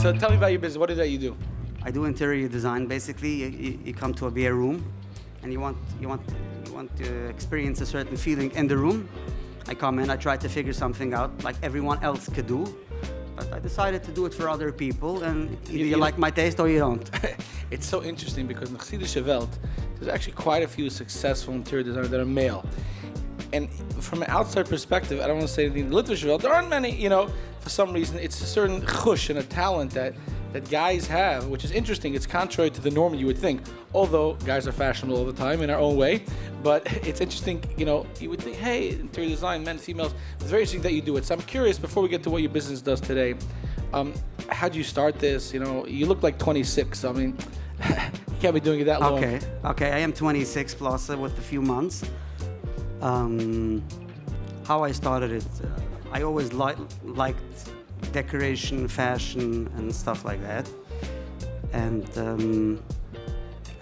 So tell me about your business. What is that you do? I do interior design. Basically, you come to a beer room, and you want to experience a certain feeling in the room. I come in, I try to figure something out like everyone else could do, but I decided to do it for other people, and either you like my taste or you don't. It's so interesting because in the Chassidische Welt, there's actually quite a few successful interior designers that are male. And from an outside perspective, I don't want to say anything in the literature world, there aren't many, for some reason, it's a certain chush and a talent that guys have, which is interesting. It's contrary to the norm you would think, although guys are fashionable all the time in our own way. But it's interesting, you would think, hey, interior design, men, females, it's very interesting that you do it. So I'm curious, before we get to what your business does today, how did you start this? You look like 26, so I mean, you can't be doing it that long. Okay, I am 26 plus with a few months. How I started it, I always liked decoration, fashion, and stuff like that. And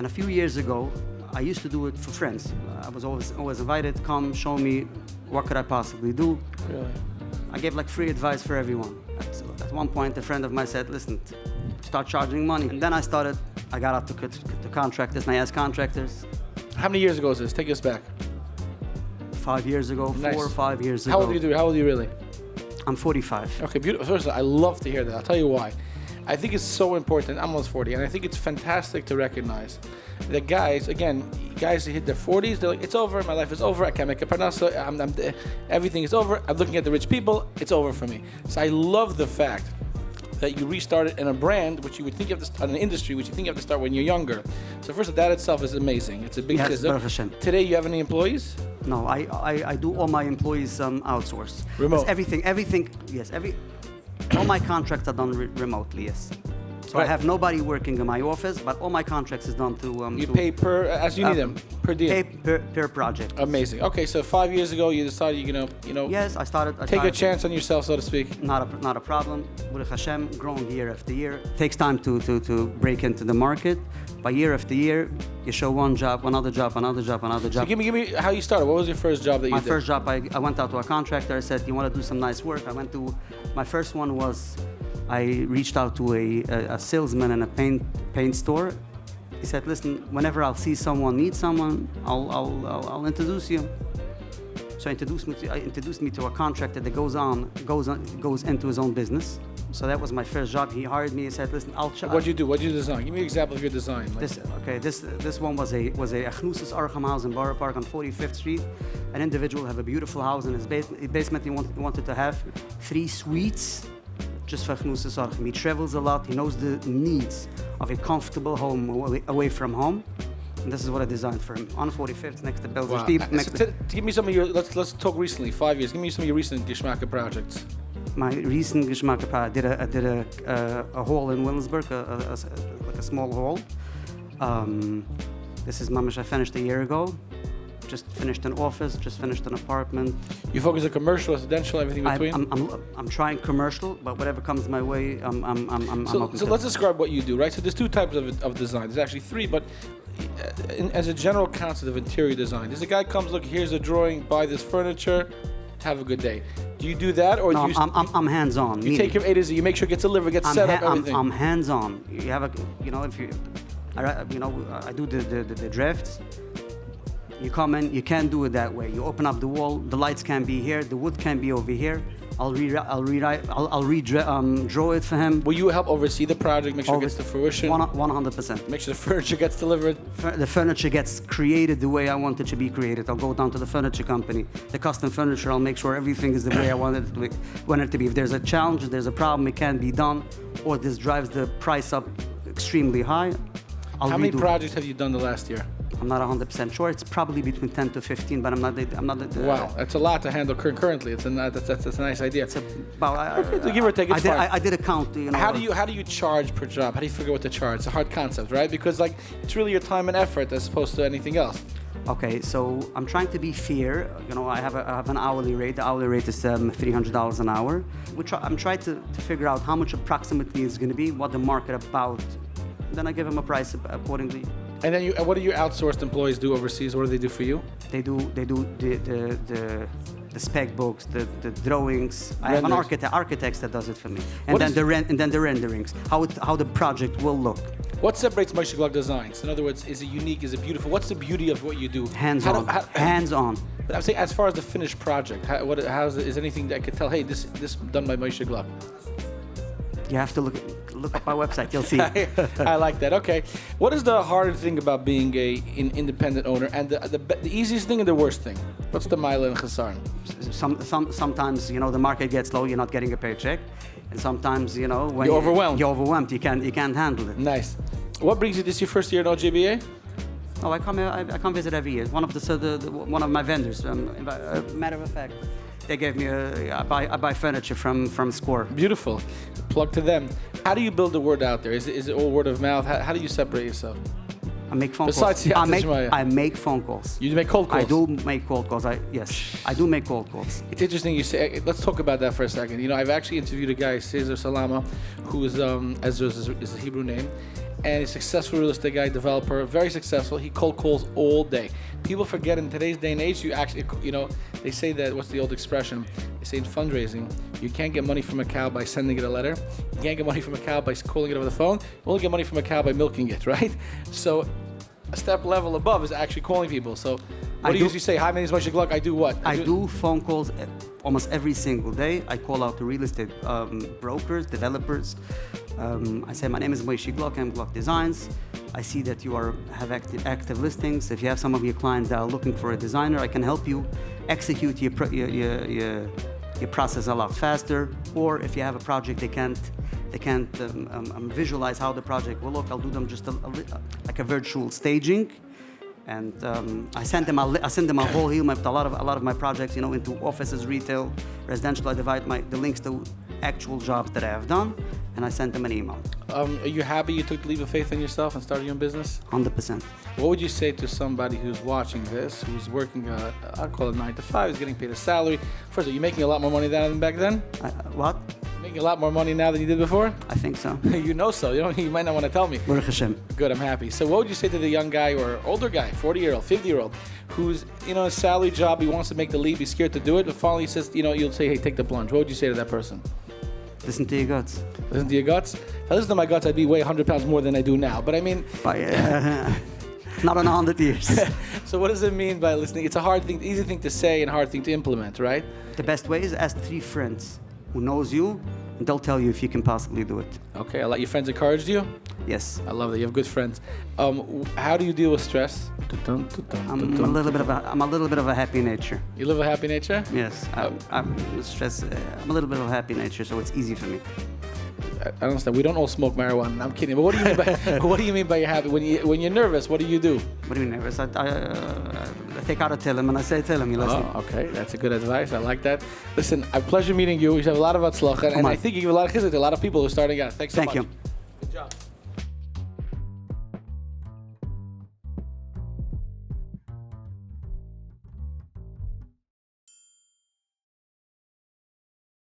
a few years ago, I used to do it for friends. I was always invited, come, show me, what could I possibly do? Really? I gave free advice for everyone. At one point, a friend of mine said, listen, start charging money. And then I got out to contractors, and I asked contractors. How many years ago is this? Take us back. 5 years ago, nice. 4 or 5 years ago. How old are you really? I'm 45. Okay, beautiful. First of all, I love to hear that. I'll tell you why. I think it's so important. I'm almost 40, and I think it's fantastic to recognize that guys who hit their 40s, they're like, it's over, my life is over, I can't make a parnasa, everything is over, I'm looking at the rich people, it's over for me. So I love the fact that you restarted in a brand which you would think you have to start in an industry which you think you have to start when you're younger. So first of all, that itself is amazing. It's a big system. Today you have any employees? No, I do all my employees outsource. Remote. Everything, yes. All my contracts are done remotely, yes. So Right. I have nobody working in my office, but all my contracts is done through... You pay as you need them, per deal? Pay per project. Amazing. Okay, so 5 years ago you decided Yes, I started... Take a chance on yourself, so to speak. Not a problem. Baruch Hashem, growing year after year. It takes time to break into the market. By year after year, you show one job, another job. So give me how you started. What was your first job that you did? My first job, I went out to a contractor. I said, you want to do some nice work? My first one was, I reached out to a salesman in a paint store. He said, listen, whenever I'll see someone need someone, I'll introduce you. So he introduced me to a contractor that goes into his own business. So that was my first job. He hired me. He said, "Listen, I'll." What'd you do? What'd you design? Give me an example of your design. This one was a Achnusis Archam house in Borough Park on 45th Street. An individual have a beautiful house in his basement. He wanted to have 3 suites just for Achnusis Archam. He travels a lot. He knows the needs of a comfortable home away from home. And this is what I designed for him on 45th next to Belgian Deep. Give me some of your. Let's talk recently. 5 years. Give me some of your recent Geschmack projects. My recent Geschmack, I did a hall in Williamsburg, like a small hall. This is mamish. I finished a year ago. Just finished an office. Just finished an apartment. You focus on commercial, residential, everything between. I'm trying commercial, but whatever comes my way, So let's describe what you do, right? So there's 2 types of design. There's actually 3, but as a general concept of interior design, there's a guy comes, look, here's a drawing, buy this furniture. Have a good day. Do you do that, or no? Do you? I'm hands-on. You take him A to Z. You make sure it gets delivered, gets set up, everything. I'm hands-on. You have I do the drafts. You come in. You can't do it that way. You open up the wall. The lights can be here. The wood can be over here. I'll draw it for him. Will you help oversee the project? Make sure it gets to fruition. 100%. Make sure the furniture gets delivered. The furniture gets created the way I want it to be created. I'll go down to the furniture company, the custom furniture. I'll make sure everything is the way I want it to be. If there's a challenge, if there's a problem, it can't be done, or this drives the price up extremely high. How many projects have you done the last year? I'm not 100% sure. It's probably between 10 to 15, but I'm not. Wow, that's a lot to handle concurrently. That's a nice idea. Give or take, it's fine. I did a count. How do you charge per job? How do you figure what to charge? It's a hard concept, right? Because it's really your time and effort as opposed to anything else. Okay, so I'm trying to be fair. I have an hourly rate. The hourly rate is $300 an hour. I'm trying to figure out how much approximately it's going to be, what the market about. Then I give him a price accordingly. And then what do your outsourced employees do overseas? What do they do for you? They do the spec books, the drawings. I have an architect that does it for me, and then the renderings, how the project will look. What separates Moshe Gluck Designs? In other words, is it unique? Is it beautiful? What's the beauty of what you do? Hands-on. Hands-on. But I'm saying, as far as the finished project, is anything that I could tell? Hey, this done by Moshe Gluck. You have to look up my website. You'll see. I like that. Okay, what is the hard thing about being an independent owner, and the easiest thing and the worst thing? What's the mile and chasarn? Sometimes the market gets low. You're not getting a paycheck, and sometimes when you're overwhelmed. You're overwhelmed. You can't handle it. Nice. What brings you this your first year at OJBA? Oh, I come visit every year. One of my vendors. Matter of fact, they gave me I buy furniture from Score. Beautiful. Plug to them. How do you build the word out there? Is it all word of mouth? How do you separate yourself? I make phone Besides calls. I make phone calls. You make cold calls? I do make cold calls. Yes, I do make cold calls. It's interesting you say. Let's talk about that for a second. I've actually interviewed a guy, Cesar Salama, who is Ezra is a Hebrew name, and he's a successful real estate guy, developer, very successful. He cold calls all day. People forget in today's day and age, you actually, they say that, what's the old expression? They say in fundraising, you can't get money from a cow by sending it a letter. You can't get money from a cow by calling it over the phone. You only get money from a cow by milking it, right? So a step level above is actually calling people. So what do you usually say? Hi, my name is Moshe Gluck. I do what? I do phone calls almost every single day. I call out to real estate brokers, developers. I say, my name is Moshe Gluck, M Gluck Designs. I see that you have active listings. If you have some of your clients that are looking for a designer, I can help you execute your process a lot faster. Or if you have a project they can't visualize how the project will look, I'll do them just like a virtual staging. And I send them a whole heat map. A lot of my projects, into offices, retail, residential. I divide the links to actual jobs that I have done, and I send them an email. Are you happy you took the leap of faith in yourself and started your own business? 100%. What would you say to somebody who's watching this, who's working, I'll call it 9 to 5, is getting paid a salary? First of all, you're making a lot more money than back then? What? Making a lot more money now than you did before? I think so. You know so. You might not want to tell me. Baruch Hashem. Good, I'm happy. So what would you say to the young guy or older guy, 40-year-old, 50-year-old, who's a salary job, he wants to make the leap, he's scared to do it, but finally he says, you'll say, hey, take the plunge. What would you say to that person? Listen to your guts. Listen to your guts? If I listen to my guts, I'd be weigh 100 pounds more than I do now. But I mean... Not on 100 years. So what does it mean by listening? It's a easy thing to say and hard thing to implement, right? The best way is ask 3 friends who knows you, and they'll tell you if you can possibly do it. Okay, a lot. Your friends encouraged you? Yes. I love that. You have good friends. How do you deal with stress? I'm a little bit of a happy nature. You live a happy nature? Yes. I'm a little bit of a happy nature, so it's easy for me. I understand. We don't all smoke marijuana. I'm kidding. But what do you mean by what do you mean by you're happy? When you're nervous, what do you do? What do you mean nervous? I take out a Tillim and I say Tillim. You listen. Oh, okay. That's a good advice. I like that. Listen, a pleasure meeting you. You have a lot of atzlacha, and I think you give a lot of chizuk to a lot of people who are starting out. Thanks so much. Thank you. Good job.